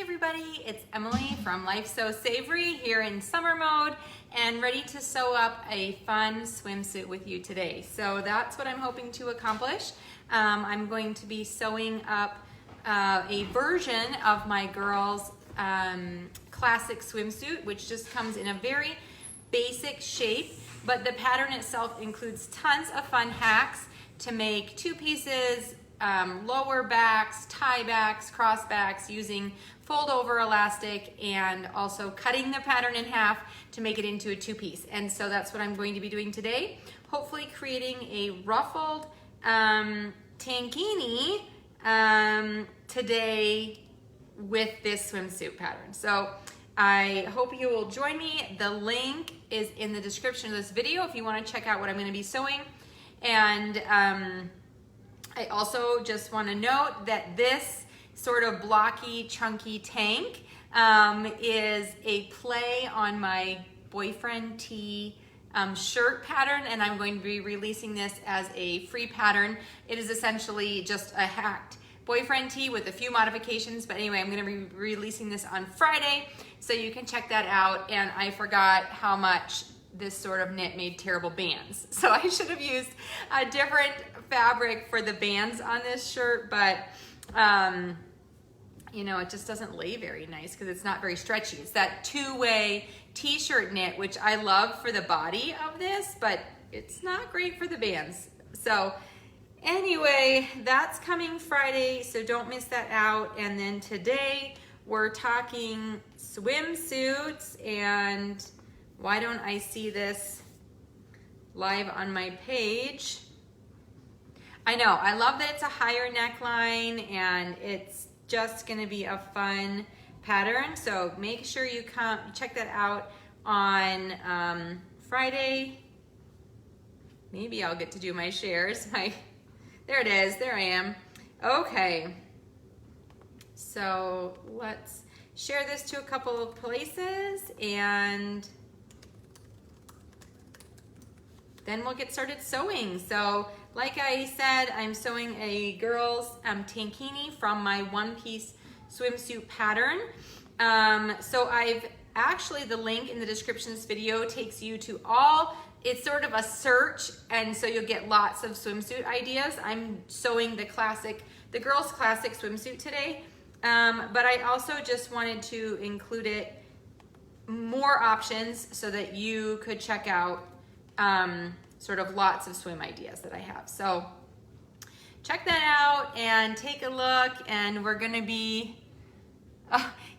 everybody, it's Emily from Life So Savory here in summer mode and ready to sew up a fun swimsuit with you today. So that's what I'm hoping to accomplish. I'm going to be sewing up a version of my girl's classic swimsuit, which just comes in a very basic shape, but the pattern itself includes tons of fun hacks to make two pieces, lower backs, tie backs, cross backs, using fold over elastic and also cutting the pattern in half to make it into a two-piece. And so that's what I'm going to be doing today. Hopefully creating a ruffled tankini today with this swimsuit pattern. So I hope you will join me. The link is in the description of this video if you want to check out what I'm going to be sewing. And I also just want to note that this sort of blocky, chunky tank is a play on my boyfriend tee shirt pattern, and I'm going to be releasing this as a free pattern. It is essentially just a hacked boyfriend tee with a few modifications, but anyway, I'm going to be releasing this on Friday, so you can check that out. And I forgot how much this sort of knit made terrible bands, so I should have used a different fabric for the bands on this shirt, but you know, it just doesn't lay very nice because it's not very stretchy. It's that two-way t-shirt knit, which I love for the body of this, but it's not great for the bands. So anyway, that's coming Friday, so don't miss that out. And then today we're talking swimsuits, and why don't I see this live on my page? I know, I love that it's a higher neckline and it's just gonna be a fun pattern. So make sure you come check that out on Friday. Maybe I'll get to do my shares. There it is, there I am. Okay, so let's share this to a couple of places and then we'll get started sewing. So like I said, I'm sewing a girl's tankini from my one-piece swimsuit pattern. So I've actually, the link in the description of this video takes you to it's sort of a search, and so you'll get lots of swimsuit ideas. I'm sewing the girl's classic swimsuit today, but I also just wanted to include more options so that you could check out sort of lots of swim ideas that I have. So check that out and take a look, and we're gonna be,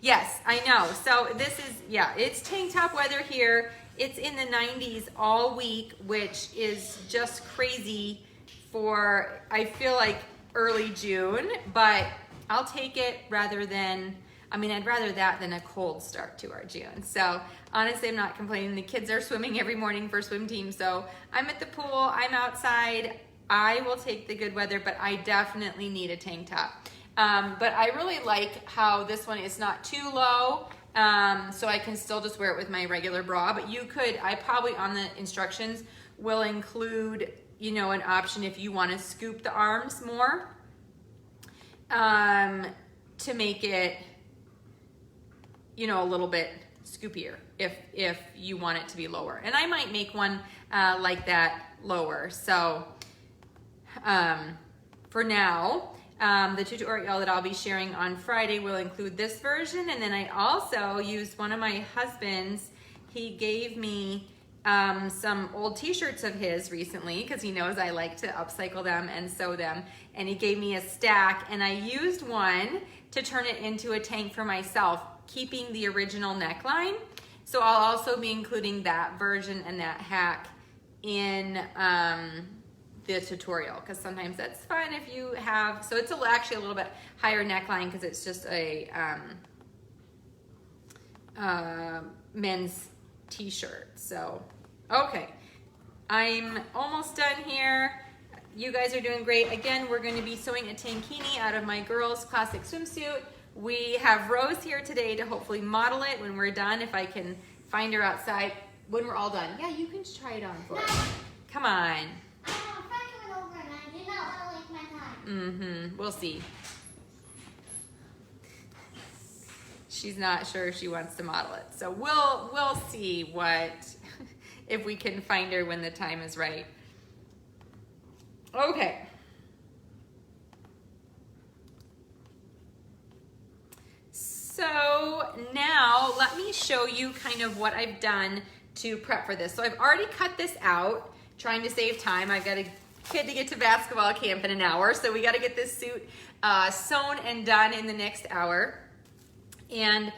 yes, I know. So this is, yeah, it's tank top weather here. It's in the 90s all week, which is just crazy for, I feel like, early June, but I'll take it rather than, I'd rather that than a cold start to our June. So honestly, I'm not complaining. The kids are swimming every morning for swim team. So I'm at the pool, I'm outside. I will take the good weather, but I definitely need a tank top. But I really like how this one is not too low. So I can still just wear it with my regular bra, but you could, I probably on the instructions will include, you know, an option if you want to scoop the arms more, to make it, you know, a little bit scoopier if you want it to be lower. And I might make one like that lower. So for now, the tutorial that I'll be sharing on Friday will include this version. And then I also used one of my husband's. He gave me some old t-shirts of his recently because he knows I like to upcycle them and sew them. And he gave me a stack, and I used one to turn it into a tank for myself, keeping the original neckline. So I'll also be including that version and that hack in the tutorial, because sometimes that's fun if you have, so it's actually a little bit higher neckline because it's just a men's t-shirt. So, okay, I'm almost done here. You guys are doing great. Again, we're going to be sewing a tankini out of my girl's classic swimsuit. We have Rose here today to hopefully model it when we're done, if I can find her outside when we're all done. Yeah, you can just try it on for us. Come on. We'll see. she's not sure she wants to model it. So we'll see what, if we can find her when the time is right. Okay. So now let me show you kind of what I've done to prep for this. So I've already cut this out, trying to save time. I've got a kid to get to basketball camp in an hour, so we got to get this suit sewn and done in the next hour. And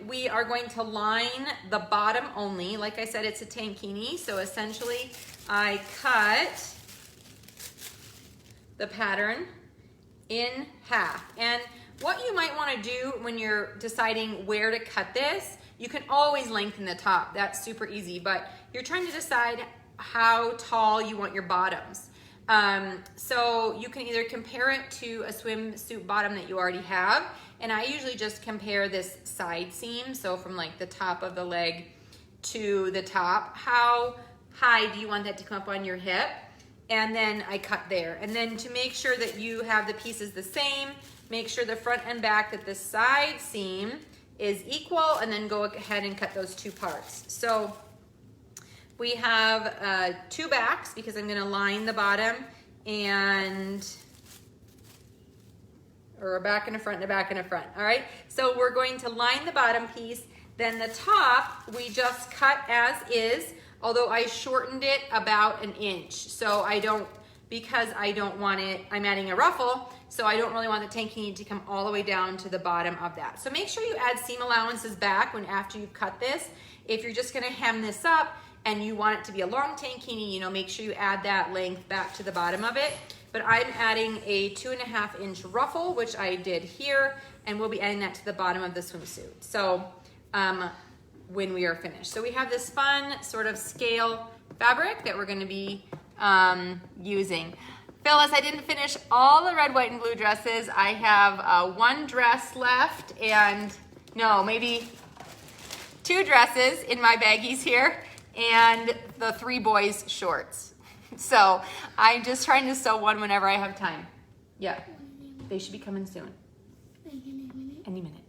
we are going to line the bottom only. Like I said, it's a tankini, so essentially I cut the pattern in half. And what you might want to do when you're deciding where to cut this, you can always lengthen the top. That's super easy, but you're trying to decide how tall you want your bottoms. So you can either compare it to a swimsuit bottom that you already have, and I usually just compare this side seam, so from like the top of the leg to the top. How high do you want that to come up on your hip? And then I cut there. And then to make sure that you have the pieces the same, make sure the front and back that the side seam is equal, and then go ahead and cut those two parts. So we have two backs because I'm gonna line the bottom, or a back and a front and a back and a front, all right? So we're going to line the bottom piece, then the top we just cut as is, although I shortened it about an inch. So because I don't want it, I'm adding a ruffle, so I don't really want the tankini to come all the way down to the bottom of that. So make sure you add seam allowances back after you've cut this. If you're just gonna hem this up and you want it to be a long tankini, make sure you add that length back to the bottom of it. But I'm adding a 2.5 inch ruffle, which I did here, and we'll be adding that to the bottom of the swimsuit. So when we are finished. So we have this fun sort of scale fabric that we're gonna be using. Phyllis, I didn't finish all the red, white, and blue dresses. I have one dress left, and no, maybe 2 dresses in my baggies here, and the 3 boys' shorts. So I'm just trying to sew one whenever I have time. Yeah, they should be coming soon. Any minute.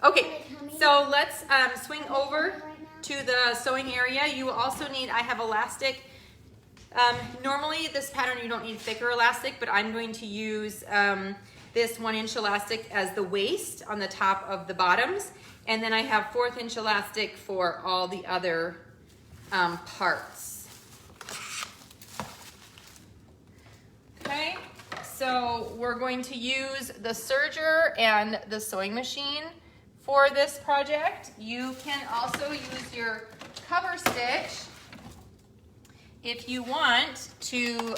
Okay, so let's swing over to the sewing area. You will also need, I have elastic. Normally this pattern you don't need thicker elastic, but I'm going to use this 1 inch elastic as the waist on the top of the bottoms. And then I have 1/4 inch elastic for all the other parts. Okay, so we're going to use the serger and the sewing machine for this project. You can also use your cover stitch if you want to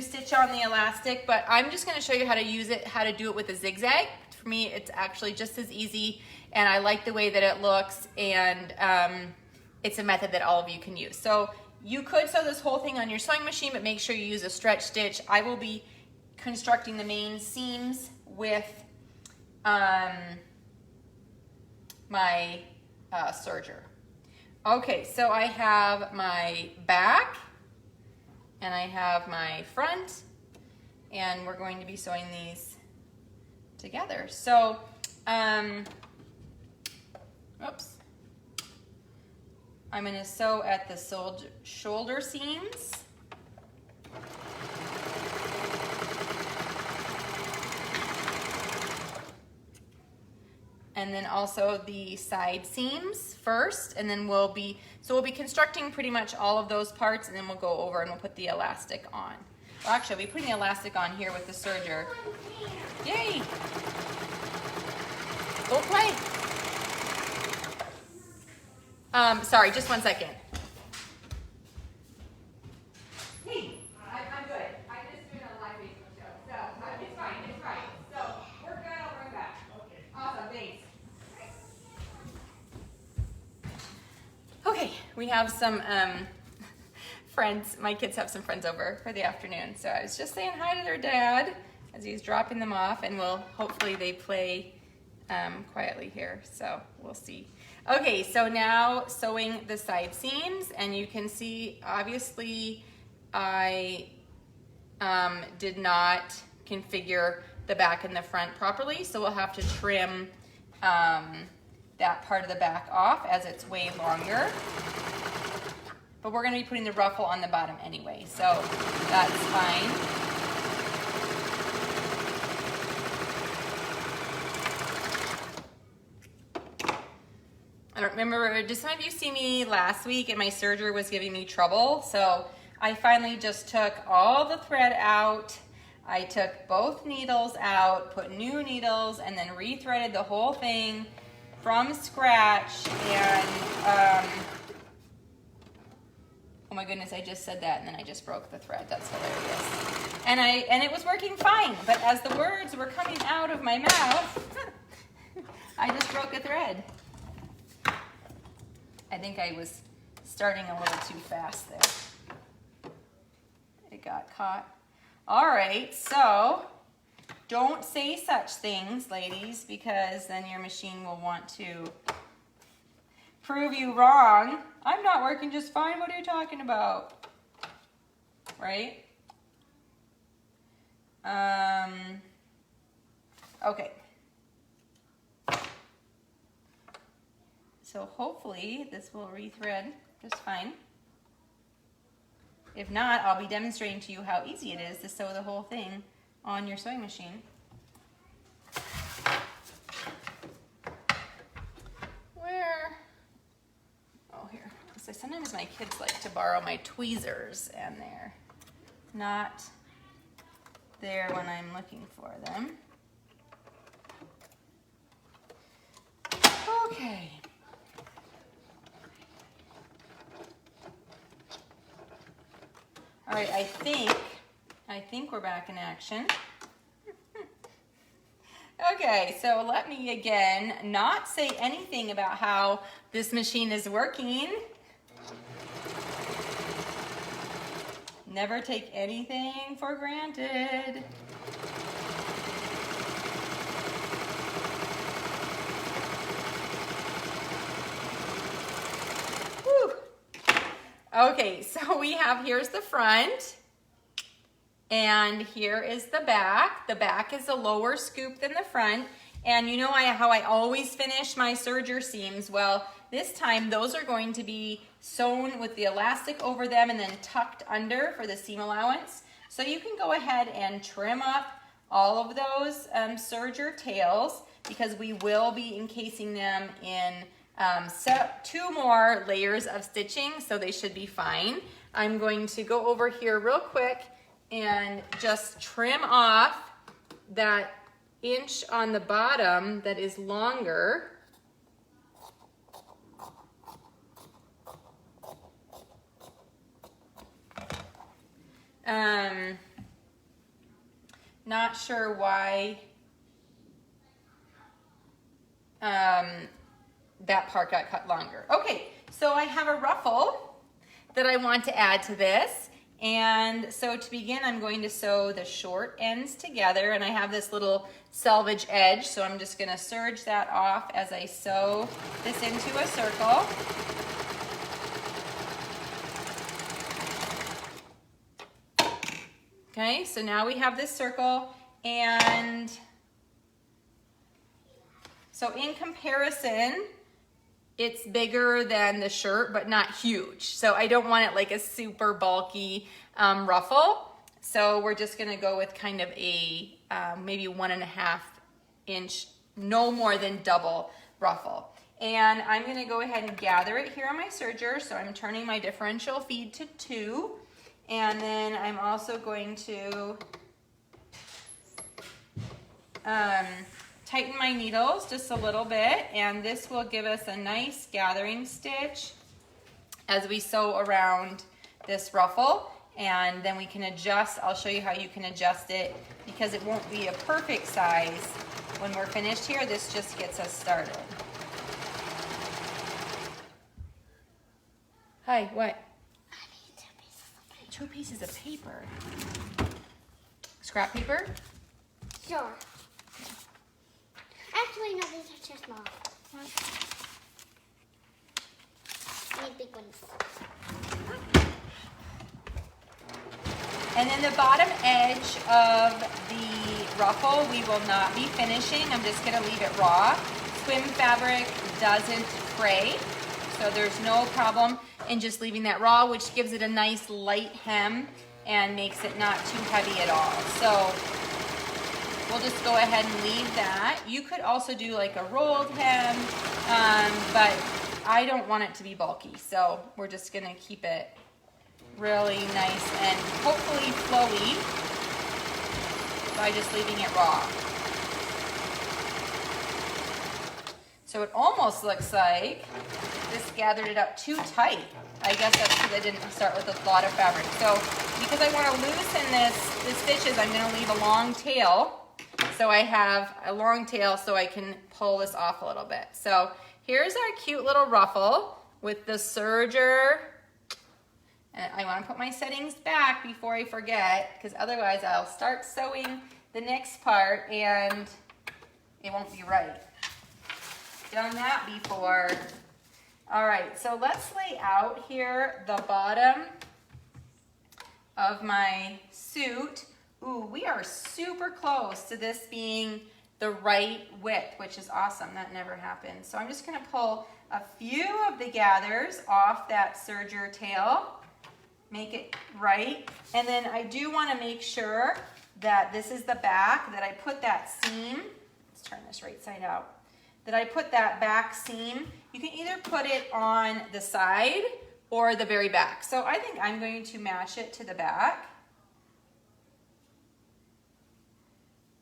stitch on the elastic, but I'm just going to show you how to use it, how to do it with a zigzag. For me, it's actually just as easy, and I like the way that it looks, and it's a method that all of you can use. So you could sew this whole thing on your sewing machine, but make sure you use a stretch stitch. I will be constructing the main seams with my serger. Okay, so I have my back and I have my front, and we're going to be sewing these together. So, oops. I'm going to sew at the shoulder seams. And then also the side seams first, and then we'll be constructing pretty much all of those parts, and then we'll go over and we'll put the elastic on. Well, actually, I'll be putting the elastic on here with the serger. Yay! Go play. Sorry, just 1 second. Hey, I'm good. I'm just doing a live Facebook show, so it's fine. It's right. So we're good. I'll bring back. Okay. Awesome. Thanks. Okay, we have some friends. My kids have some friends over for the afternoon, so I was just saying hi to their dad as he's dropping them off, and hopefully they play quietly here, so we'll see. Okay, so now sewing the side seams, and you can see obviously I did not configure the back and the front properly, so we'll have to trim that part of the back off as it's way longer. But we're going to be putting the ruffle on the bottom anyway, so that's fine. I don't remember, did some of you see me last week and my serger was giving me trouble? So I finally just took all the thread out. I took both needles out, put new needles, and then rethreaded the whole thing from scratch. And oh my goodness, I just said that and then I just broke the thread. That's hilarious. And it was working fine, but as the words were coming out of my mouth, I just broke a thread. I think I was starting a little too fast there. It got caught. All right, so don't say such things, ladies, because then your machine will want to prove you wrong. I'm not working just fine. What are you talking about? Right? Okay. So hopefully this will rethread just fine. If not, I'll be demonstrating to you how easy it is to sew the whole thing on your sewing machine. Where? Oh, here. So sometimes my kids like to borrow my tweezers and they're not there when I'm looking for them. Okay. All right, I think we're back in action. Okay, so let me again not say anything about how this machine is working. Never take anything for granted. Okay, so we have, here's the front, and here is the back. The back is a lower scoop than the front, and you know how I always finish my serger seams? Well, this time those are going to be sewn with the elastic over them and then tucked under for the seam allowance. So you can go ahead and trim up all of those serger tails because we will be encasing them in two more layers of stitching, so they should be fine. I'm going to go over here real quick and just trim off that inch on the bottom that is longer. Not sure why that part got cut longer. Okay, so I have a ruffle that I want to add to this. And so to begin, I'm going to sew the short ends together, and I have this little selvage edge, so I'm just gonna serge that off as I sew this into a circle. Okay, so now we have this circle, and so in comparison, it's bigger than the shirt, but not huge. So I don't want it like a super bulky ruffle. So we're just gonna go with kind of a maybe 1.5 inch, no more than double ruffle. And I'm gonna go ahead and gather it here on my serger. So I'm turning my differential feed to 2. And then I'm also going to tighten my needles just a little bit, and this will give us a nice gathering stitch as we sew around this ruffle, and then we can adjust. I'll show you how you can adjust it because it won't be a perfect size when we're finished here. This just gets us started. Hi, what? I need 2 pieces of paper. 2 pieces of paper. Scrap paper? Sure. Actually, no, these are too small. I need big ones. And then the bottom edge of the ruffle, we will not be finishing. I'm just gonna leave it raw. Swim fabric doesn't fray, so there's no problem in just leaving that raw, which gives it a nice light hem and makes it not too heavy at all. So we'll just go ahead and leave that. You could also do like a rolled hem, but I don't want it to be bulky, so we're just gonna keep it really nice and hopefully flowy by just leaving it raw. So it almost looks like this gathered it up too tight. I guess that's because I didn't start with a lot of fabric. So because I want to loosen the stitches, I'm going to leave a long tail. So I have a long tail so I can pull this off a little bit. So here's our cute little ruffle with the serger. And I want to put my settings back before I forget, because otherwise I'll start sewing the next part and it won't be right. Done that before. All right, so let's lay out here the bottom of my suit. Ooh, we are super close to this being the right width, which is awesome. That never happens. So I'm just gonna pull a few of the gathers off that serger tail, make it right. And then I do wanna make sure that this is the back, that I put that seam. Let's turn this right side out. That I put that back seam. You can either put it on the side or the very back. So I think I'm going to match it to the back.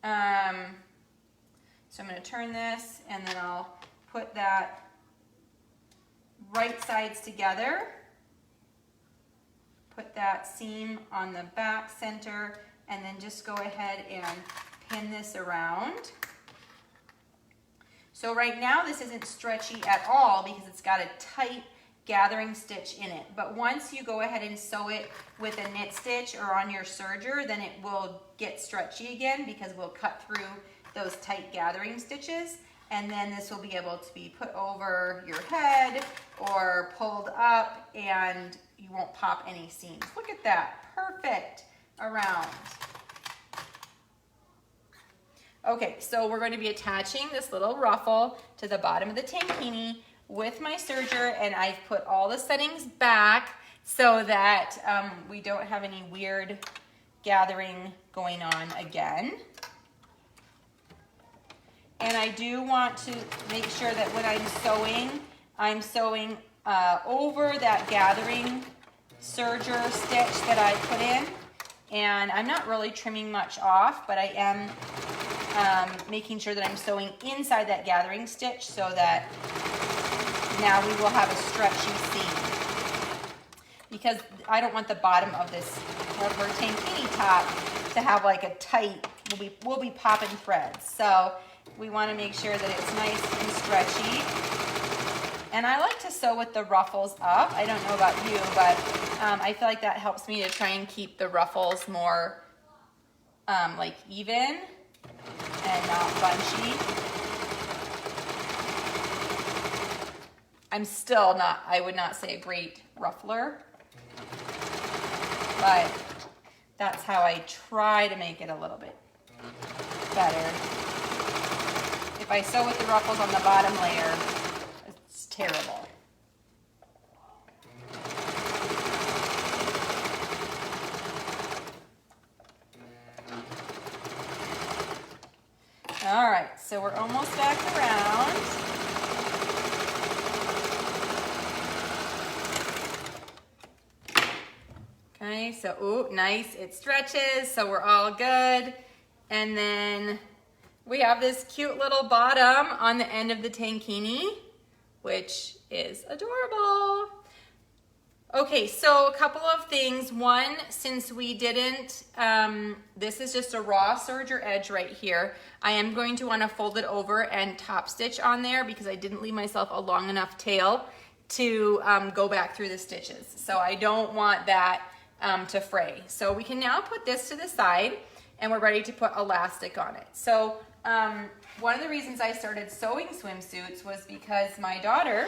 So I'm going to turn this and then I'll put that right sides together. Put that seam on the back center and then just go ahead and pin this around. So right now this isn't stretchy at all because it's got a tight gathering stitch in it. But once you go ahead and sew it with a knit stitch or on your serger, then it will get stretchy again because we'll cut through those tight gathering stitches. And then this will be able to be put over your head or pulled up and you won't pop any seams. Look at that, perfect around. Okay, so we're going to be attaching this little ruffle to the bottom of the tankini with my serger, and I've put all the settings back so that we don't have any weird gathering going on again. And I do want to make sure that when I'm sewing over that gathering serger stitch that I put in. And I'm not really trimming much off, but I am making sure that I'm sewing inside that gathering stitch so that now we will have a stretchy seam. Because I don't want the bottom of this, of her tankini top, to have like a tight, we'll be popping threads. So we want to make sure that it's nice and stretchy. And I like to sew with the ruffles up. I don't know about you, but I feel like that helps me to try and keep the ruffles more like even and not bunchy. I'm still not, I would not say a great ruffler, but that's how I try to make it a little bit better. If I sew with the ruffles on the bottom layer, it's terrible. All right, so we're almost back around. Okay, so, ooh, nice, it stretches, so we're all good. And then we have this cute little bottom on the end of the tankini, which is adorable. Okay, so a couple of things. One, since we didn't, this is just a raw serger edge right here. I am going to want to fold it over and top stitch on there because I didn't leave myself a long enough tail to go back through the stitches. So I don't want that to fray. So we can now put this to the side and we're ready to put elastic on it. So one of the reasons I started sewing swimsuits was because my daughter,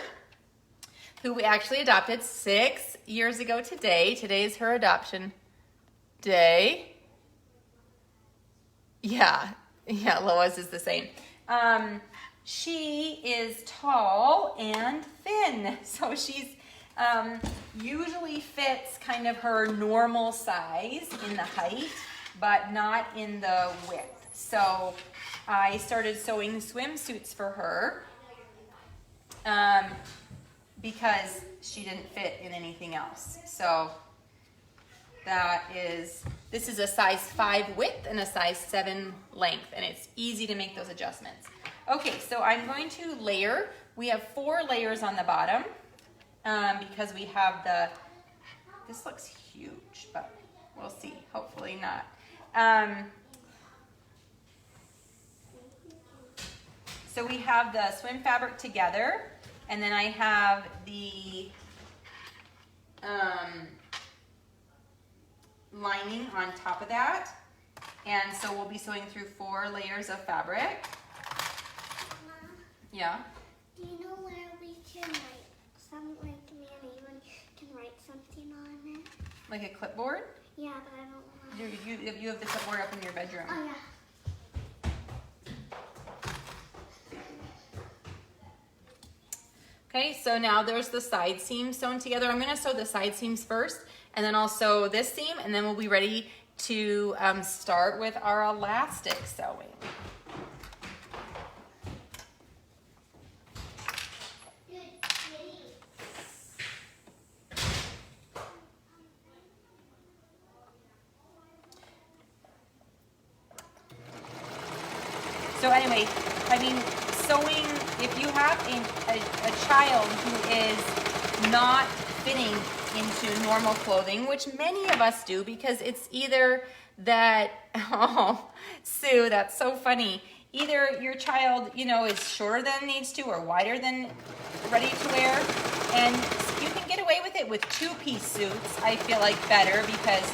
who we actually adopted 6 years ago today is her adoption day. Yeah, Lois is the same. She is tall and thin, so she's usually fits kind of her normal size in the height, but not in the width. So I started sewing swimsuits for her because she didn't fit in anything else. So this is a size 5 width and a size 7 length, and it's easy to make those adjustments. Okay, so I'm going to layer. We have 4 layers on the bottom because we have this looks huge, but we'll see, hopefully not. So we have the swim fabric together, and then I have the lining on top of that, and so we'll be sewing through 4 layers of fabric. Mom, Yeah. do you know where we can write some, like me and Avon can write something on it? Like a clipboard? Yeah, but I don't want. You have the clipboard up in your bedroom. Oh yeah. Okay, so now there's the side seams sewn together. I'm gonna sew the side seams first, and then I'll sew this seam, and then we'll be ready to start with our elastic sewing. So anyway, I mean, sewing, if you have a child who is not fitting into normal clothing, which many of us do, because it's either that, oh, Sue, that's so funny. Either your child, you know, is shorter than needs to or wider than ready to wear, and you can get away with it with 2-piece suits, I feel like, better, because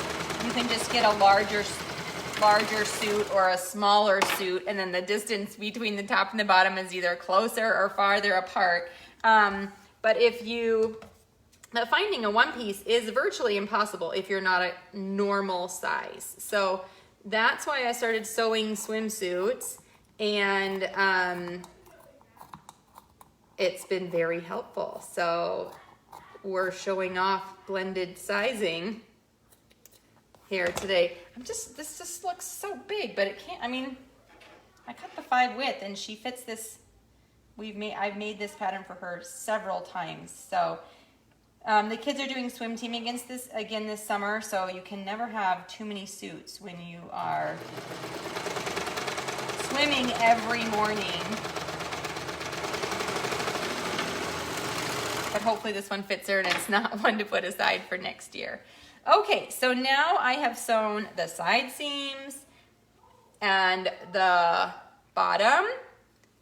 you can just get a larger suit or a smaller suit, and then the distance between the top and the bottom is either closer or farther apart. But finding a 1-piece is virtually impossible if you're not a normal size. So that's why I started sewing swimsuits, and it's been very helpful. So we're showing off blended sizing here today. This just looks so big, but it can't, I mean, I cut the 5 width and she fits this. I've made this pattern for her several times. So the kids are doing swim team again this summer, so you can never have too many suits when you are swimming every morning. But hopefully this one fits her and it's not one to put aside for next year. Okay, so now I have sewn the side seams and the bottom.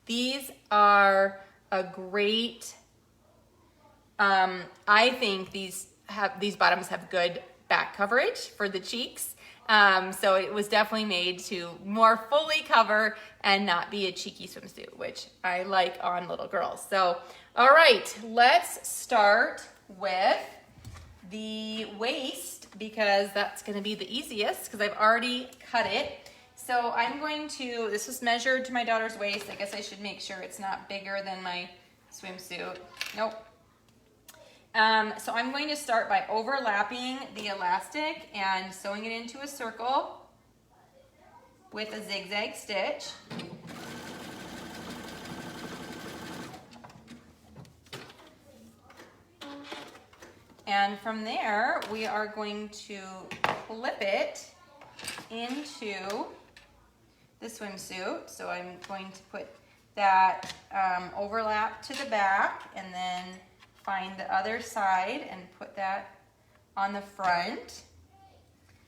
These are a great, I think these bottoms have good back coverage for the cheeks. So it was definitely made to more fully cover and not be a cheeky swimsuit, which I like on little girls. So, all right, let's start with the waist, because that's going to be the easiest because I've already cut it. So I'm going to, this was measured to my daughter's waist. I guess I should make sure it's not bigger than my swimsuit. Nope. So I'm going to start by overlapping the elastic and sewing it into a circle with a zigzag stitch. And from there, we are going to clip it into the swimsuit. So I'm going to put that overlap to the back and then find the other side and put that on the front.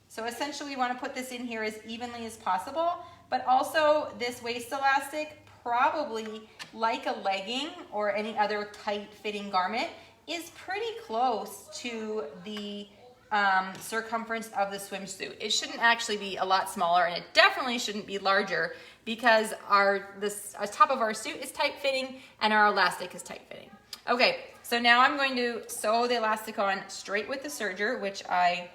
So essentially we want to put this in here as evenly as possible, but also this waist elastic, probably like a legging or any other tight fitting garment, is pretty close to the circumference of the swimsuit. It shouldn't actually be a lot smaller, and it definitely shouldn't be larger, because the top of our suit is tight fitting and our elastic is tight fitting. Okay, so now I'm going to sew the elastic on straight with the serger, which I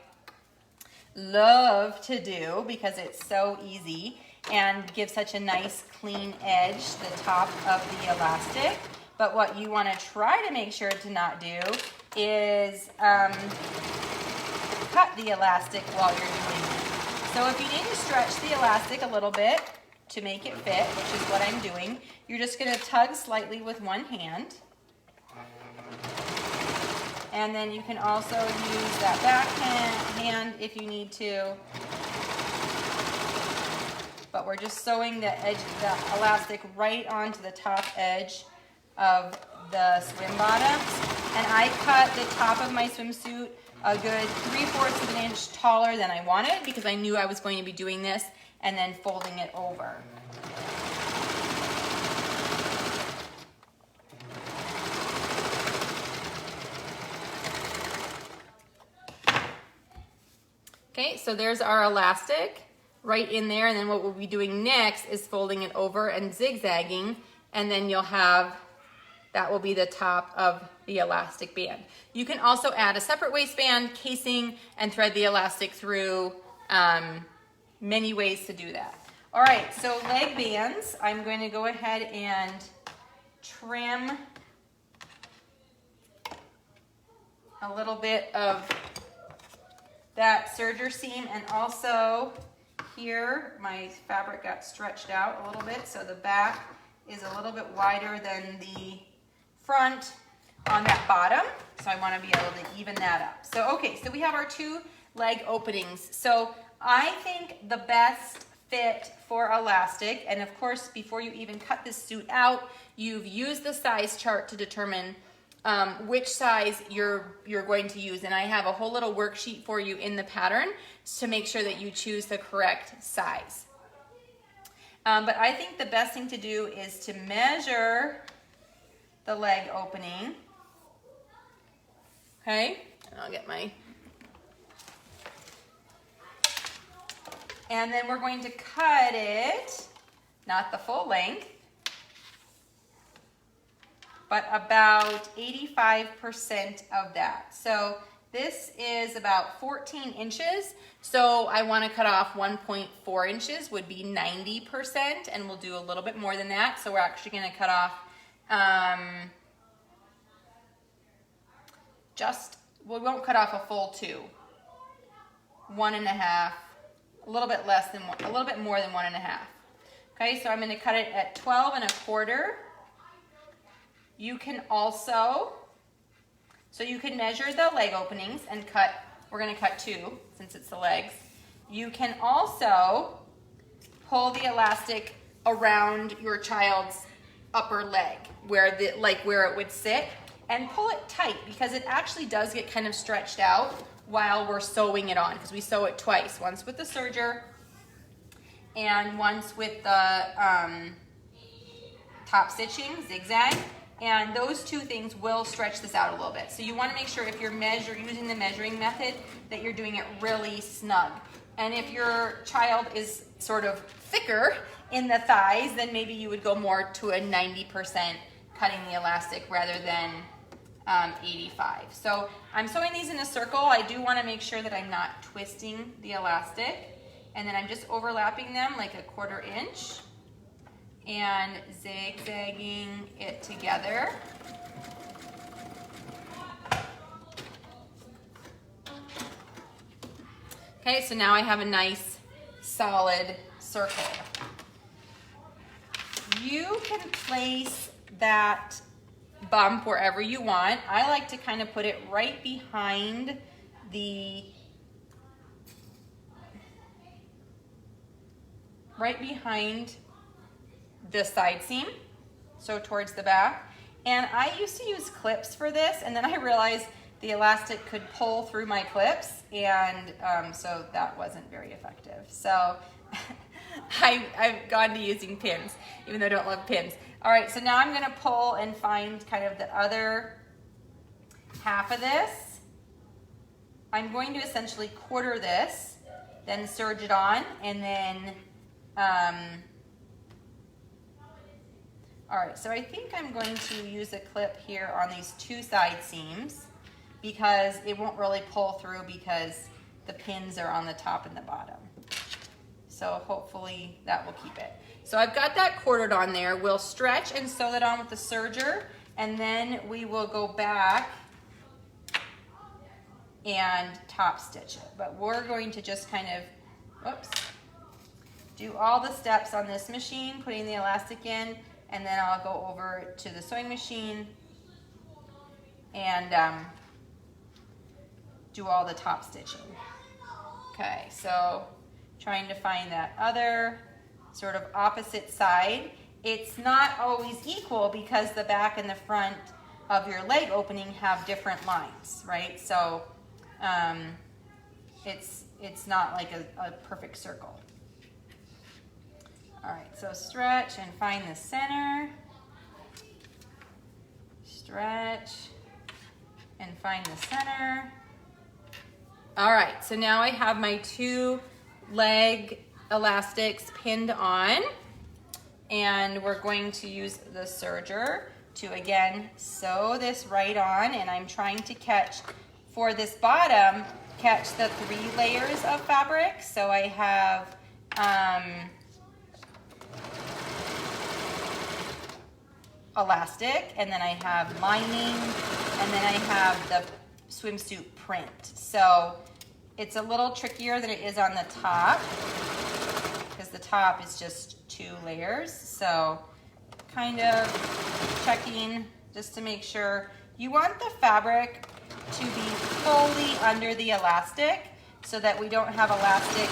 love to do because it's so easy and gives such a nice clean edge to the top of the elastic. But what you want to try to make sure to not do is cut the elastic while you're doing it. So if you need to stretch the elastic a little bit to make it fit, which is what I'm doing, you're just going to tug slightly with one hand. And then you can also use that back hand if you need to. But we're just sewing the edge of the elastic right onto the top edge of the swim bottoms. And I cut the top of my swimsuit a good 3/4 of an inch taller than I wanted because I knew I was going to be doing this and then folding it over. Okay, so there's our elastic right in there, and then what we'll be doing next is folding it over and zigzagging, and then you'll have, that will be the top of the elastic band. You can also add a separate waistband, casing, and thread the elastic through. Many ways to do that. All right, so leg bands, I'm going to go ahead and trim a little bit of that serger seam, and also here my fabric got stretched out a little bit, so the back is a little bit wider than the front on that bottom, so I want to be able to even that up. So okay, so we have our two leg openings. So I think the best fit for elastic, and of course before you even cut this suit out, you've used the size chart to determine which size you're going to use, and I have a whole little worksheet for you in the pattern to make sure that you choose the correct size. But I think the best thing to do is to measure the leg opening. Okay, and I'll get my, and then we're going to cut it, not the full length, but about 85% of that. So this is about 14 inches. So I want to cut off 1.4 inches would be 90%, and we'll do a little bit more than that. So we're actually going to cut off we won't cut off a full 2. 1.5, a little bit less than one, a little bit more than 1.5. Okay, so I'm going to cut it at 12.25. You can also, so you can measure the leg openings and cut, we're going to cut 2 since it's the legs. You can also pull the elastic around your child's upper leg where where it would sit, and pull it tight because it actually does get kind of stretched out while we're sewing it on, because we sew it twice, once with the serger and once with the top stitching, zigzag. And those two things will stretch this out a little bit. So you want to make sure if you're using the measuring method that you're doing it really snug. And if your child is sort of thicker in the thighs, then maybe you would go more to a 90% cutting the elastic rather than 85. So I'm sewing these in a circle. I do want to make sure that I'm not twisting the elastic. And then I'm just overlapping them like a 1/4 inch and zigzagging it together. Okay, so now I have a nice solid circle. You can place that bump wherever you want. I like to kind of put it right behind the side seam, so towards the back. And I used to use clips for this, and then I realized the elastic could pull through my clips, and so that wasn't very effective. So I've gone to using pins, even though I don't love pins. All right, so now I'm gonna pull and find kind of the other half of this. I'm going to essentially 1/4 this, then serge it on, and then, all right, so I think I'm going to use a clip here on these 2 side seams because it won't really pull through because the pins are on the top and the bottom. So hopefully that will keep it. So I've got that quartered on there. We'll stretch and sew that on with the serger, and then we will go back and top stitch it. But we're going to just kind of, whoops, do all the steps on this machine, putting the elastic in, and then I'll go over to the sewing machine and do all the top stitching. Okay, so trying to find that other sort of opposite side. It's not always equal because the back and the front of your leg opening have different lines, right? So it's not like a perfect circle. All right, so stretch and find the center. Stretch and find the center. All right, so now I have my 2 leg elastics pinned on, and we're going to use the serger to again sew this right on, and I'm trying to catch, for this bottom, catch the 3 layers of fabric. So I have elastic, and then I have lining, and then I have the swimsuit print. So it's a little trickier than it is on the top because the top is just 2 layers. So kind of checking just to make sure. You want the fabric to be fully under the elastic so that we don't have elastic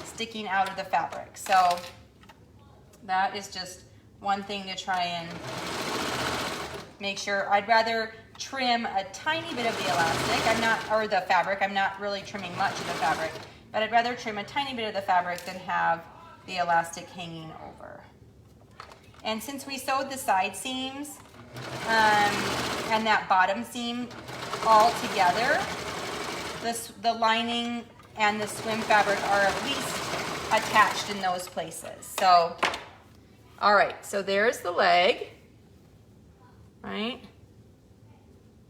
sticking out of the fabric. So that is just one thing to try and make sure. I'd rather trim a tiny bit of the elastic, or the fabric. I'm not really trimming much of the fabric, but I'd rather trim a tiny bit of the fabric than have the elastic hanging over. And since we sewed the side seams and that bottom seam all together, the lining and the swim fabric are at least attached in those places. So, all right, so there's the leg, right?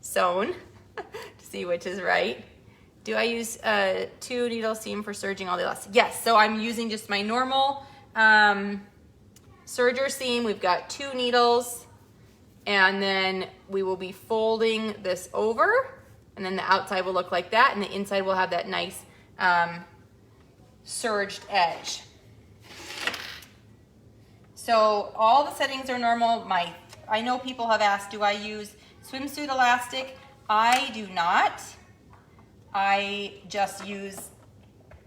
Sewn to see which is right. Do I use 2 needle seam for serging all the elastic? Yes, so I'm using just my normal serger seam. We've got 2 needles, and then we will be folding this over, and then the outside will look like that, and the inside will have that nice serged edge. So all the settings are normal. I know people have asked, do I use swimsuit elastic? I do not. I just use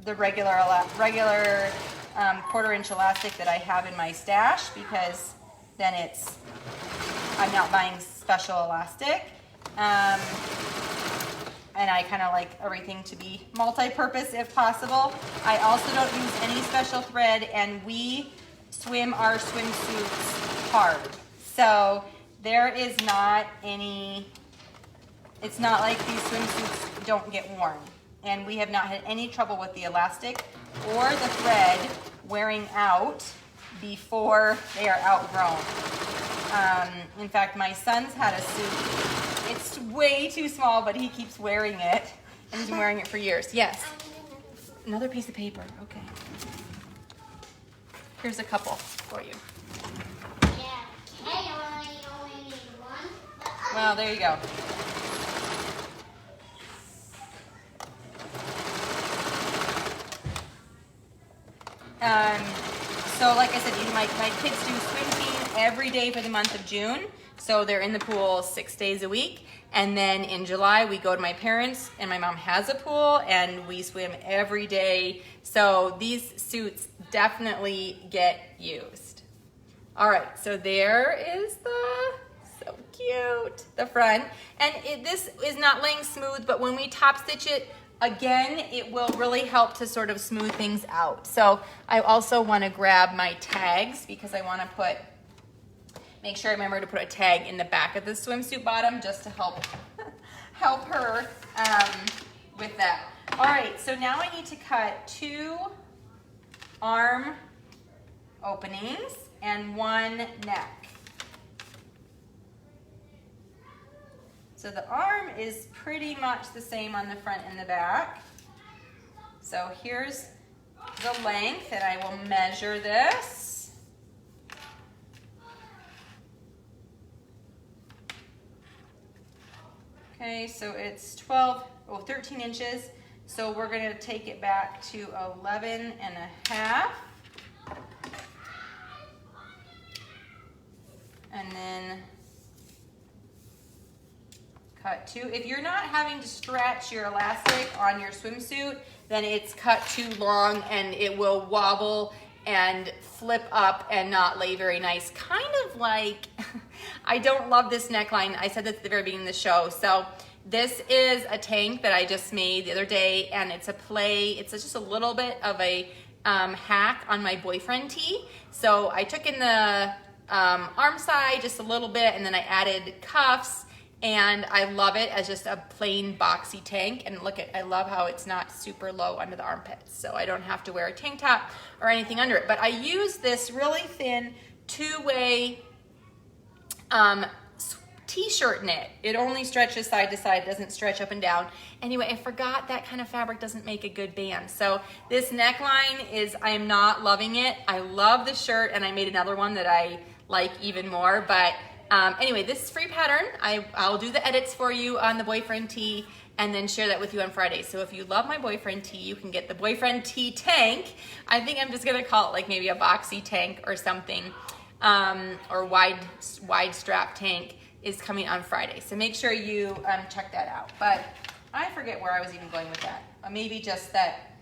the regular 1/4" elastic that I have in my stash, because then I'm not buying special elastic. And I kind of like everything to be multi-purpose if possible. I also don't use any special thread, and we swim our swimsuits hard. So there is not any, it's not like these swimsuits don't get worn. And we have not had any trouble with the elastic or the thread wearing out before they are outgrown. In fact, my son's had a suit. It's way too small, but he keeps wearing it, and he's been wearing it for years. Yes? Another piece of paper, okay. Here's a couple for you. Only need one. Well, there you go. So like I said, my kids do swim team every day for the month of June. So they're in the pool 6 days a week. And then in July, we go to my parents', and my mom has a pool, and we swim every day. So these suits definitely get used. All right, so there is so cute, the front. And this is not laying smooth, but when we top stitch it, again, it will really help to sort of smooth things out. So I also want to grab my tags, because I want to make sure I remember to put a tag in the back of the swimsuit bottom, just to help her with that. All right, so now I need to cut 2 arm openings and 1 neck. So the arm is pretty much the same on the front and the back. So here's the length, and I will measure this. Okay, so it's 13 inches. So we're gonna take it back to 11 and a half. And then cut 2. If you're not having to stretch your elastic on your swimsuit, then it's cut too long and it will wobble and flip up and not lay very nice. Kind of like, I don't love this neckline. I said this at the very beginning of the show. So this is a tank that I just made the other day, and it's a play. It's just a little bit of a hack on my boyfriend tee. So I took in the arm side just a little bit, and then I added cuffs, and I love it as just a plain boxy tank. And look I love how it's not super low under the armpits, so I don't have to wear a tank top or anything under it. But I use this really thin two-way t-shirt knit. It only stretches side to side, doesn't stretch up and down. Anyway, I forgot that kind of fabric doesn't make a good band. So this neckline I am not loving it. I love the shirt, and I made another one that I like even more. But anyway, this is free pattern. I'll do the edits for you on the boyfriend tee and then share that with you on Friday. So if you love my boyfriend tee, you can get the boyfriend tee tank. I think I'm just gonna call it like maybe a boxy tank or something, or wide strap tank is coming on Friday. So make sure you check that out. But I forget where I was even going with that. Maybe just that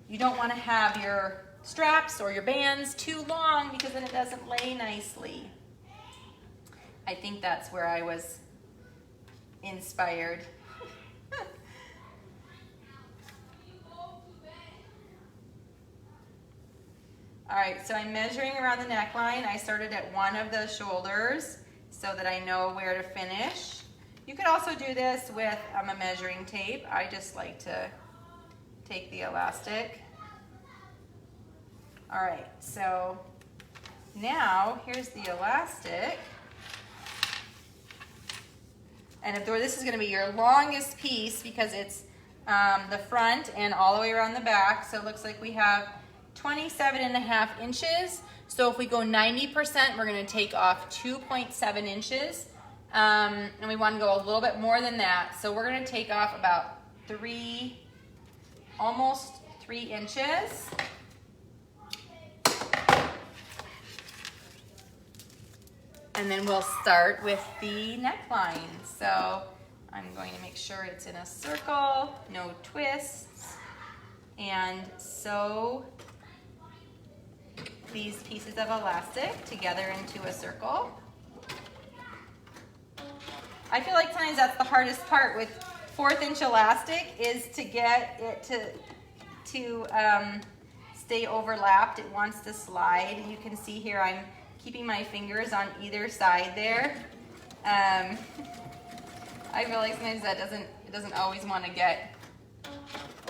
you don't want to have your straps or your bands too long because then it doesn't lay nicely. I think that's where I was inspired. All right, so I'm measuring around the neckline. I started at one of the shoulders so that I know where to finish. You could also do this with a measuring tape. I just like to take the elastic. All right, so now here's the elastic. And this is gonna be your longest piece because it's the front and all the way around the back. So it looks like we have 27.5 inches. So if we go 90%, we're gonna take off 2.7 inches. And we wanna go a little bit more than that. So we're gonna take off about almost 3 inches. And then we'll start with the neckline. So I'm going to make sure it's in a circle, no twists, and sew these pieces of elastic together into a circle. I feel like sometimes that's the hardest part with 1/4 inch elastic is to get it to stay overlapped. It wants to slide. You can see here I'm keeping my fingers on either side there. I feel like sometimes it doesn't always want to get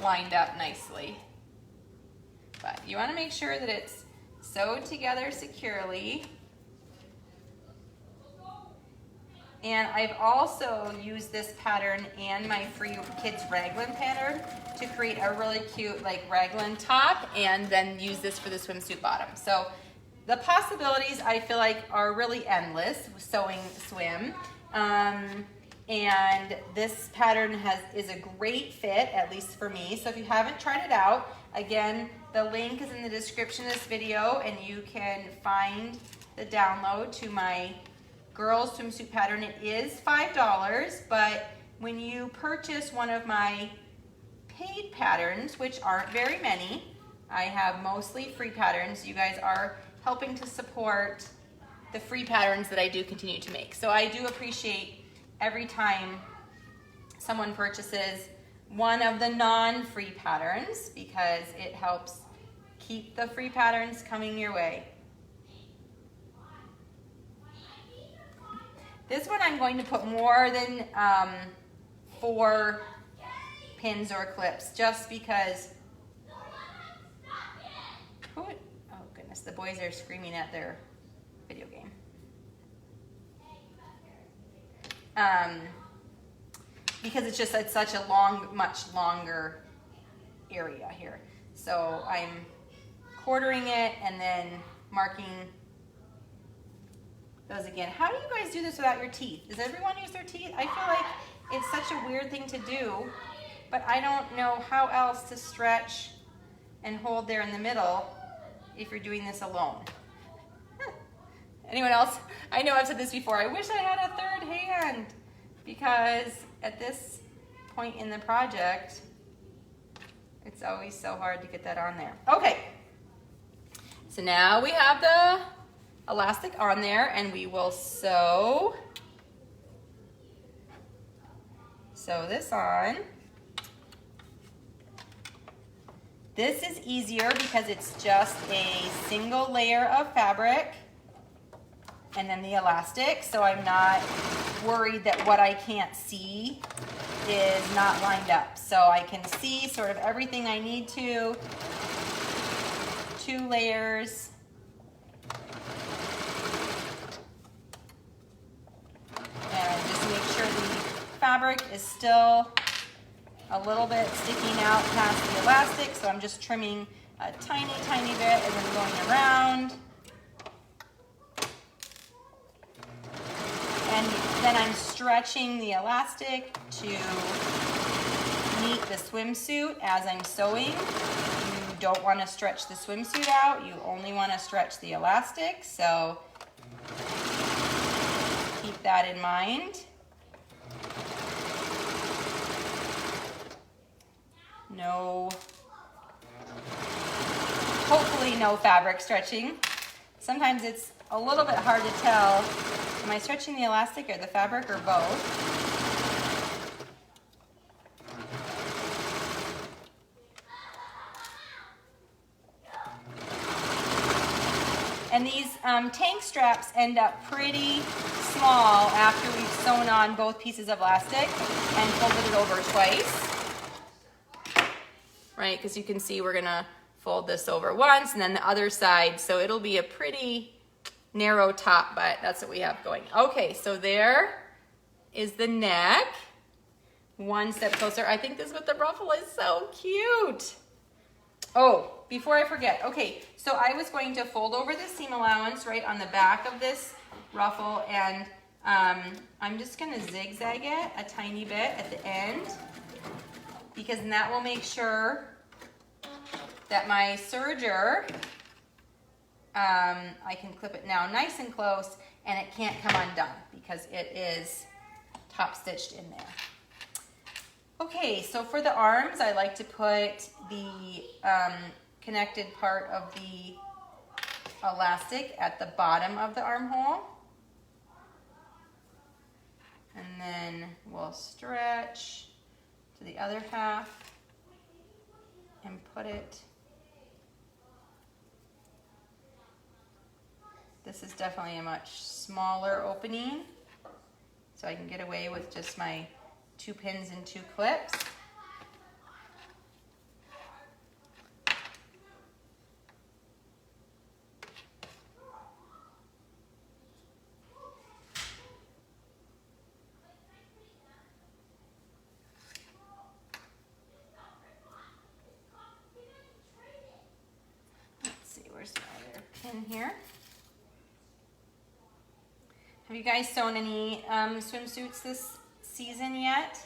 lined up nicely. But you want to make sure that it's sewed together securely. And I've also used this pattern and my free kids raglan pattern to create a really cute like raglan top, and then use this for the swimsuit bottom. So the possibilities I feel like are really endless with sewing swim. And this pattern is a great fit, at least for me. So if you haven't tried it out, again, the link is in the description of this video, and you can find the download to my girls swimsuit pattern. It is $5, but when you purchase one of my paid patterns, which aren't very many, I have mostly free patterns. You guys are helping to support the free patterns that I do continue to make. So I do appreciate every time someone purchases one of the non-free patterns, because it helps keep the free patterns coming your way. This one I'm going to put more than 4 pins or clips, just because, oh goodness, the boys are screaming at their video game. Because it's such a much longer area here. So I'm quartering it and then marking those again. How do you guys do this without your teeth? Does everyone use their teeth? I feel like it's such a weird thing to do, but I don't know how else to stretch and hold there in the middle if you're doing this alone. Anyone else? I know I've said this before. I wish I had a third hand because at this point in the project, it's always so hard to get that on there. Okay, so now we have the elastic on there and we will sew this on. This is easier because it's just a single layer of fabric and then the elastic, so I'm not worried that what I can't see is not lined up. So I can see sort of everything I need to. 2 layers. And just make sure the fabric is still a little bit sticking out past the elastic, so I'm just trimming a tiny, tiny bit and then going around. And then I'm stretching the elastic to meet the swimsuit as I'm sewing. You don't want to stretch the swimsuit out, you only want to stretch the elastic, so keep that in mind. Hopefully no fabric stretching. Sometimes it's a little bit hard to tell, am I stretching the elastic or the fabric or both? And these tank straps end up pretty small after we've sewn on both pieces of elastic and folded it over twice. Right, because you can see we're gonna fold this over once and then the other side, so it'll be a pretty narrow top, but that's what we have going. Okay, so there is the neck. One step closer. I think this with the ruffle is so cute. Oh, before I forget, okay, so I was going to fold over the seam allowance right on the back of this ruffle, and I'm just gonna zigzag it a tiny bit at the end, because then that will make sure that my serger, I can clip it now nice and close and it can't come undone because it is top stitched in there. Okay, so for the arms, I like to put the connected part of the elastic at the bottom of the armhole. And then we'll stretch to the other half and put it. This is definitely a much smaller opening, so I can get away with just my 2 pins and 2 clips. Let's see, where's the other pin here? Have you guys sewn any swimsuits this season yet?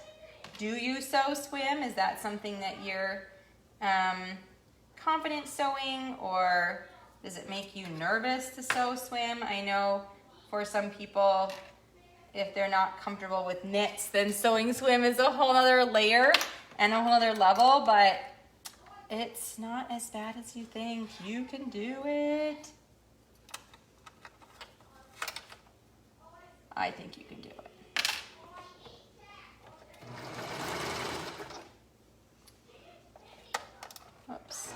Do you sew swim? Is that something that you're confident sewing, or does it make you nervous to sew swim? I know for some people, if they're not comfortable with knits, then sewing swim is a whole other layer and a whole other level, but it's not as bad as you think. You can do it. I think you can do it. Oops.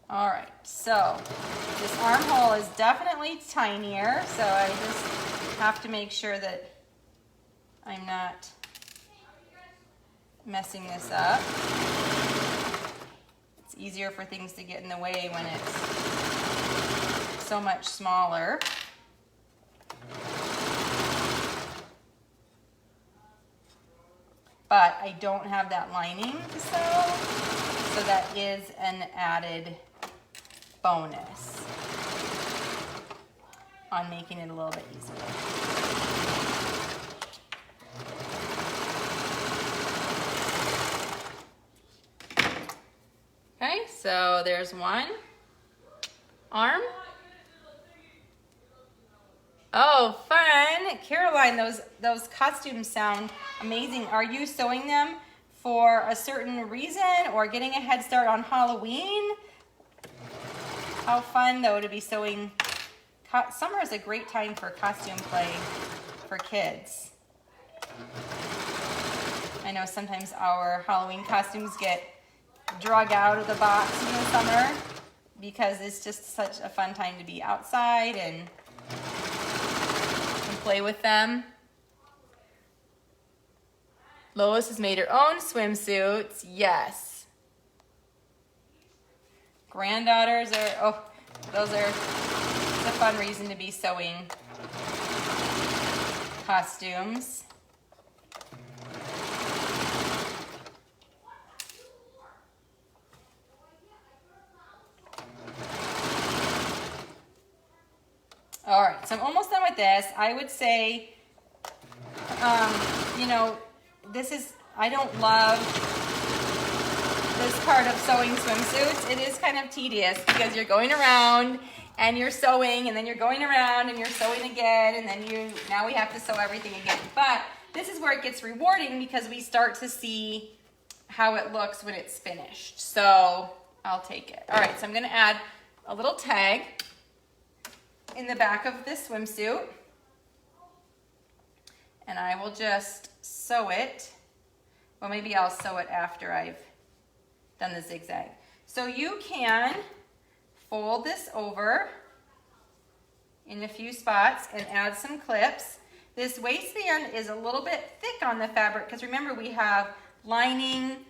All right, so this armhole is definitely tinier, so I just have to make sure that I'm not messing this up. It's easier for things to get in the way when it's so much smaller. but I don't have that lining to sew, so that is an added bonus on making it a little bit easier. Okay, so there's one arm. Oh, fun. Caroline, those costumes sound amazing. Are you sewing them for a certain reason or getting a head start on Halloween? How fun, though, to be sewing. Summer is a great time for costume play for kids. I know sometimes our Halloween costumes get drug out of the box in the summer because it's just such a fun time to be outside and play with them. Lois has made her own swimsuits. Yes. Granddaughters are, it's a fun reason to be sewing costumes. All right, so I'm almost done with this. I would say, you know, I don't love this part of sewing swimsuits. It is kind of tedious because you're going around and you're sewing and then you're going around and you're sewing again and then now we have to sew everything again. But this is where it gets rewarding because we start to see how it looks when it's finished. So I'll take it. All right, so I'm gonna add a little tag in the back of this swimsuit, and I will just sew it. Well, maybe I'll sew it after I've done the zigzag. So you can fold this over in a few spots and add some clips. This waistband is a little bit thick on the fabric because remember we have lining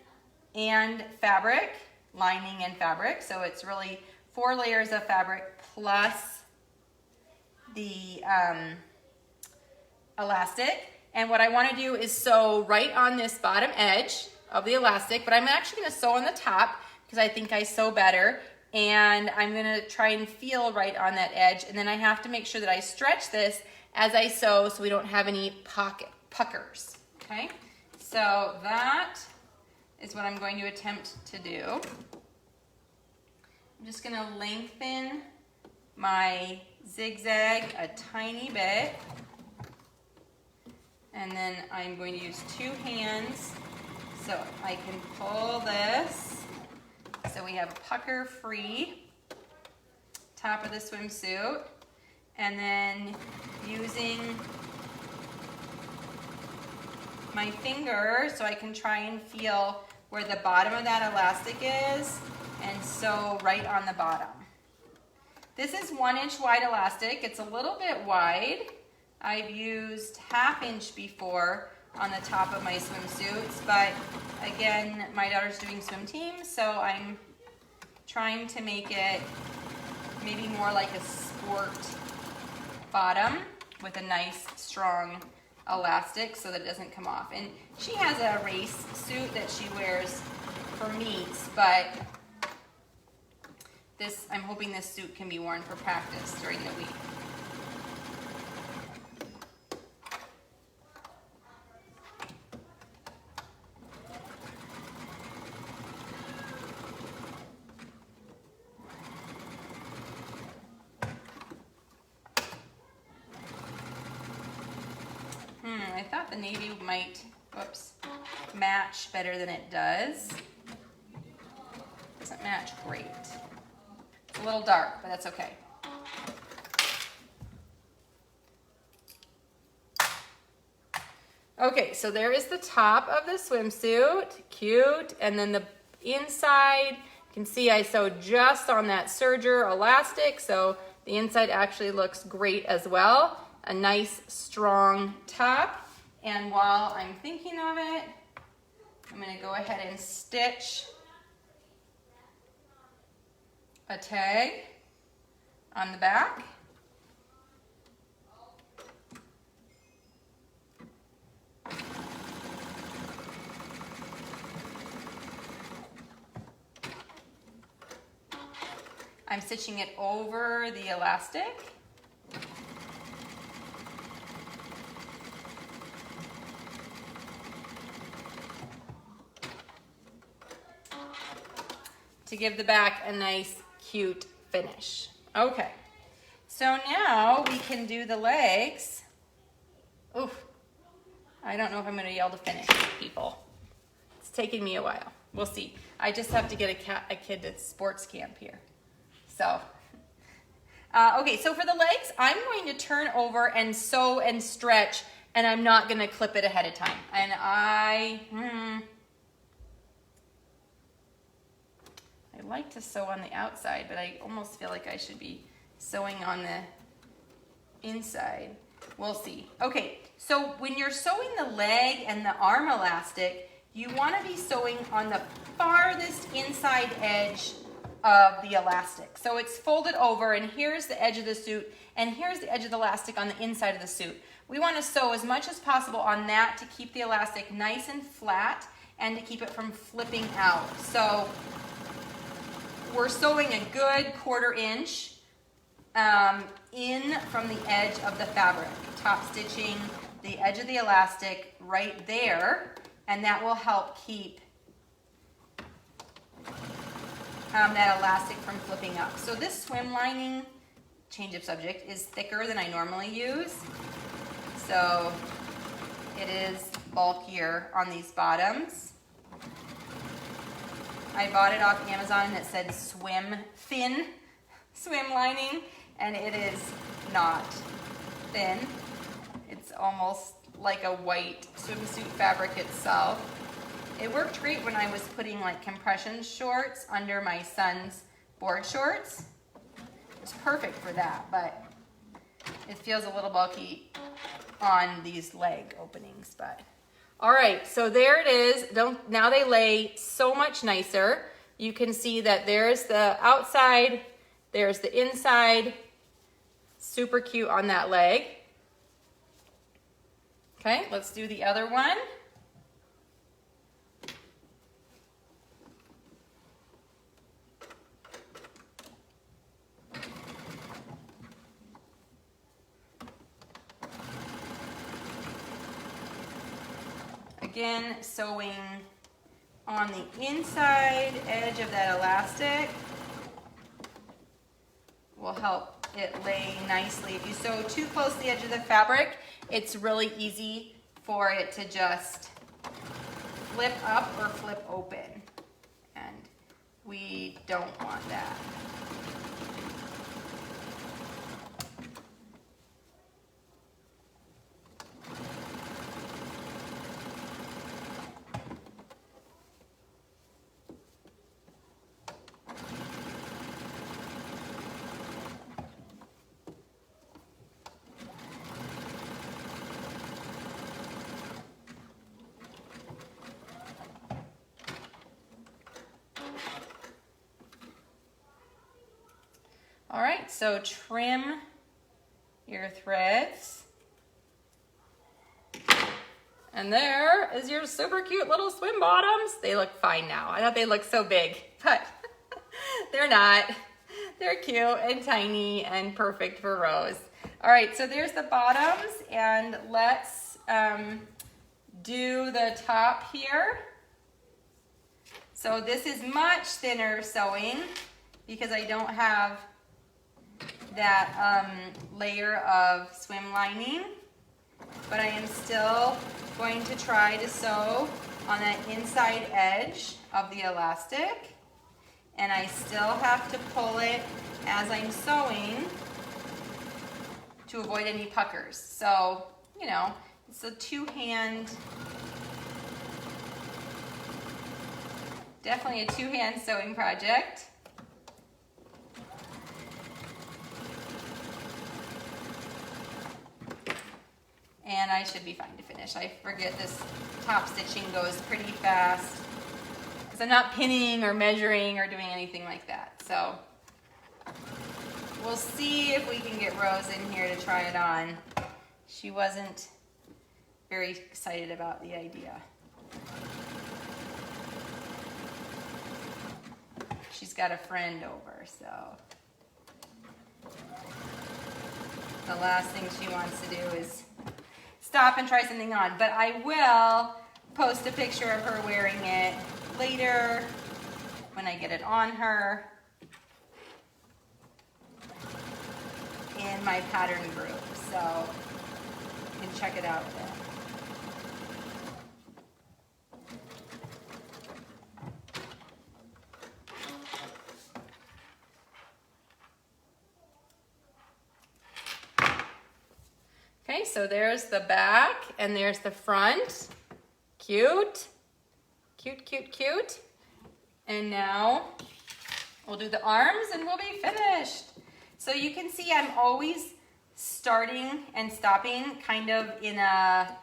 and fabric, so it's really 4 layers of fabric plus the elastic. And what I want to do is sew right on this bottom edge of the elastic, but I'm actually going to sew on the top because I think I sew better, and I'm going to try and feel right on that edge, and then I have to make sure that I stretch this as I sew so we don't have any puckers. Okay, so that is what I'm going to attempt to do. I'm just going to lengthen my zigzag a tiny bit, and then I'm going to use 2 hands so I can pull this so we have a pucker free top of the swimsuit, and then using my finger so I can try and feel where the bottom of that elastic is and sew right on the bottom. This is 1-inch wide elastic. It's a little bit wide. I've used 1/2 inch before on the top of my swimsuits, but again, my daughter's doing swim team, so I'm trying to make it maybe more like a sport bottom with a nice strong elastic so that it doesn't come off. And she has a race suit that she wears for meets, but I'm hoping this suit can be worn for practice during the week. I thought the navy might, match better than it does. Doesn't match great. It's a little dark, but that's okay. Okay, so there is the top of the swimsuit, cute, and then the inside, you can see I sewed just on that serger elastic, so the inside actually looks great as well. A nice strong top, and while I'm thinking of it, I'm going to go ahead and stitch a tag on the back. I'm stitching it over the elastic. To give the back a nice, cute finish. Okay, so now we can do the legs. Oof, I don't know if I'm gonna be able to finish, people. It's taking me a while. We'll see. I just have to get a kid to sports camp here. So, okay, so for the legs, I'm going to turn over and sew and stretch, and I'm not gonna clip it ahead of time. And I like to sew on the outside, but I almost feel like I should be sewing on the inside. We'll see. Okay, so when you're sewing the leg and the arm elastic, you want to be sewing on the farthest inside edge of the elastic. So it's folded over, and here's the edge of the suit, and here's the edge of the elastic on the inside of the suit. We want to sew as much as possible on that to keep the elastic nice and flat and to keep it from flipping out. So we're sewing a good 1/4 inch in from the edge of the fabric, top stitching the edge of the elastic right there, and that will help keep that elastic from flipping up. So this swim lining, change of subject, is thicker than I normally use. So it is bulkier on these bottoms. I bought it off Amazon and it said thin swim lining, and it is not thin. It's almost like a white swimsuit fabric itself. It worked great when I was putting like compression shorts under my son's board shorts. It's perfect for that, but it feels a little bulky on these leg openings. But all right, so there it is. Now they lay so much nicer. You can see that there's the outside, there's the inside. Super cute on that leg. Okay, let's do the other one. Again, sewing on the inside edge of that elastic will help it lay nicely. If you sew too close to the edge of the fabric, it's really easy for it to just flip up or flip open, and we don't want that. All right, so trim your threads. And there is your super cute little swim bottoms. They look fine now. I thought they looked so big, but they're not. They're cute and tiny and perfect for Rose. All right, so there's the bottoms, and let's do the top here. So this is much thinner sewing because I don't have that layer of swim lining, but I am still going to try to sew on that inside edge of the elastic, and I still have to pull it as I'm sewing to avoid any puckers. So, you know, it's a definitely a two-hand sewing project. And I should be fine to finish. I forget this top stitching goes pretty fast because I'm not pinning or measuring or doing anything like that. So we'll see if we can get Rose in here to try it on. She wasn't very excited about the idea. She's got a friend over, so the last thing she wants to do is stop and try something on. But I will post a picture of her wearing it later when I get it on her in my pattern group. So you can check it out then. Okay, so there's the back and there's the front. Cute. Cute, cute, cute. And now we'll do the arms and we'll be finished. So you can see I'm always starting and stopping kind of in a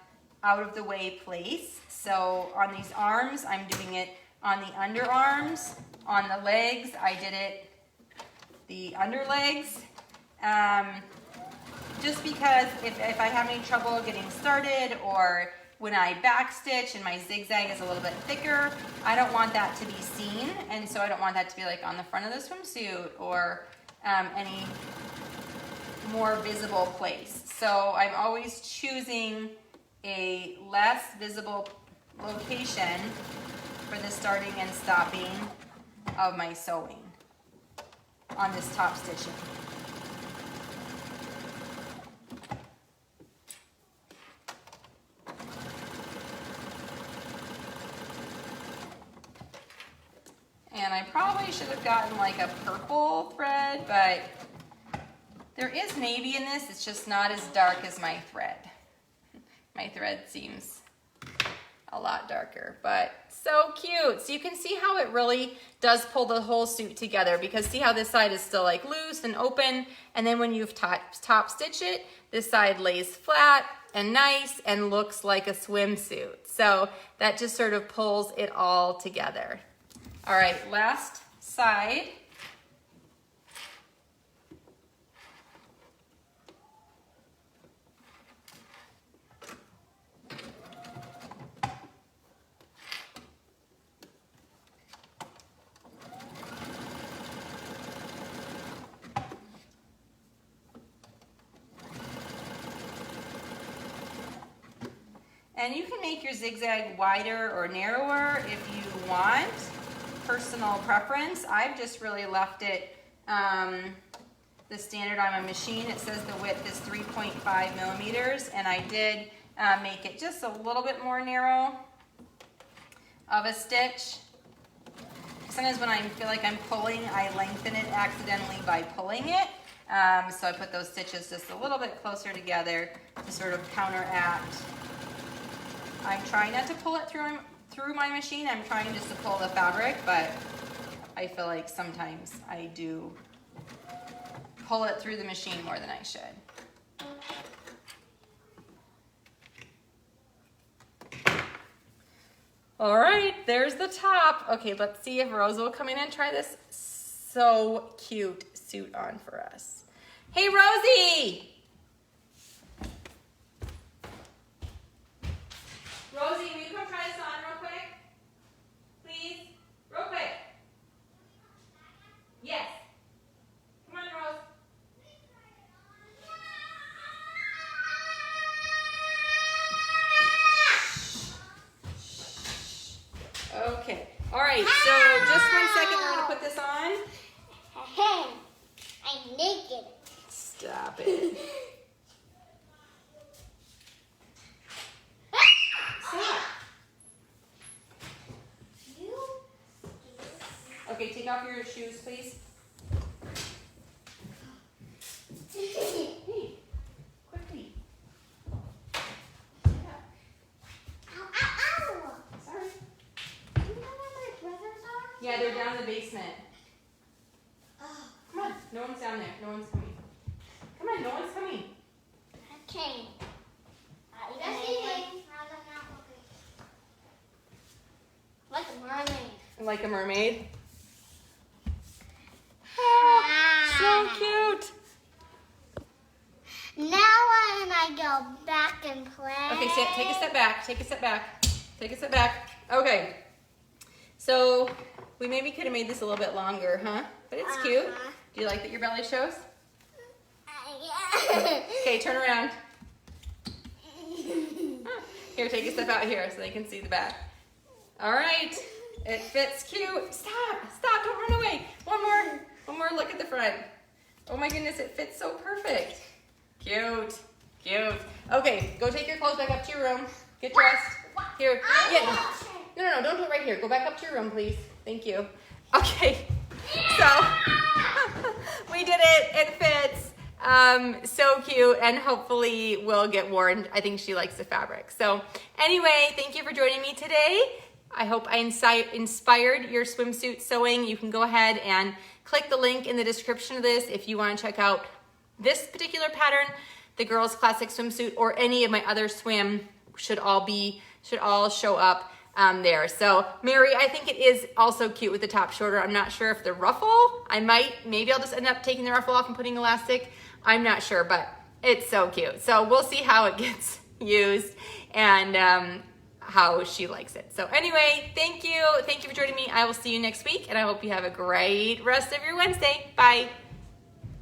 out of the way place. So on these arms, I'm doing it on the underarms. On the legs, I did it the underlegs. Just because if I have any trouble getting started, or when I backstitch and my zigzag is a little bit thicker, I don't want that to be seen, and so I don't want that to be like on the front of the swimsuit or any more visible place. So I'm always choosing a less visible location for the starting and stopping of my sewing on this top stitching. And I probably should have gotten like a purple thread, but there is navy in this. It's just not as dark as my thread. My thread seems a lot darker, but so cute. So you can see how it really does pull the whole suit together, because see how this side is still like loose and open, and then when you've top stitch it, this side lays flat and nice and looks like a swimsuit. So that just sort of pulls it all together. All right, last side. And you can make your zigzag wider or narrower if you want. Personal preference. I've just really left it the standard on my machine. It says the width is 3.5 millimeters, and I did make it just a little bit more narrow of a stitch. Sometimes when I feel like I'm pulling, I lengthen it accidentally by pulling it. So I put those stitches just a little bit closer together to sort of counteract. I'm trying not to pull it through my machine. I'm trying just to pull the fabric, but I feel like sometimes I do pull it through the machine more than I should. All right, there's the top. Okay, let's see if Rose will come in and try this so cute suit on for us. Hey, Rosie! Rosie, will you come try this on real quick? Please? Real quick. Yes. Come on, Rose. Okay. All right, so just 1 second, we're going to put this on. I'm naked. Stop it. Okay, take off your shoes, please. Hey, quickly. Ow, ow, ow. Sorry. Do you know where my brothers are? Yeah, they're down in the basement. Oh. Come on, no one's down there. No one's coming. Come on, no one's coming. Okay. Just eating. Like a mermaid. Like a mermaid. So Cute. Now when I go back and play. Okay, so take a step back. Take a step back. Take a step back. Okay. So we maybe could have made this a little bit longer, huh? But it's cute. Do you like that your belly shows? Yeah. Okay, turn around. Here, take a step out here so they can see the back. All right, it fits cute. Stop, don't run away. One more look at the front. Oh my goodness, it fits so perfect. Cute. Okay, go take your clothes back up to your room. Get dressed. Here, no, don't do it right here. Go back up to your room, please. Thank you. Okay, so we did it. It fits. So cute, and hopefully will get worn. I think she likes the fabric. So anyway, thank you for joining me today. I hope I inspired your swimsuit sewing. You can go ahead and click the link in the description of this if you want to check out this particular pattern, the girls classic swimsuit, or any of my other swim should all show up there. So Mary, I think it is also cute with the top shorter. I'm not sure if the ruffle, maybe I'll just end up taking the ruffle off and putting elastic. I'm not sure, but it's so cute. So we'll see how it gets used and how she likes it. So anyway, thank you for joining me. I will see you next week, and I hope you have a great rest of your Wednesday. Bye.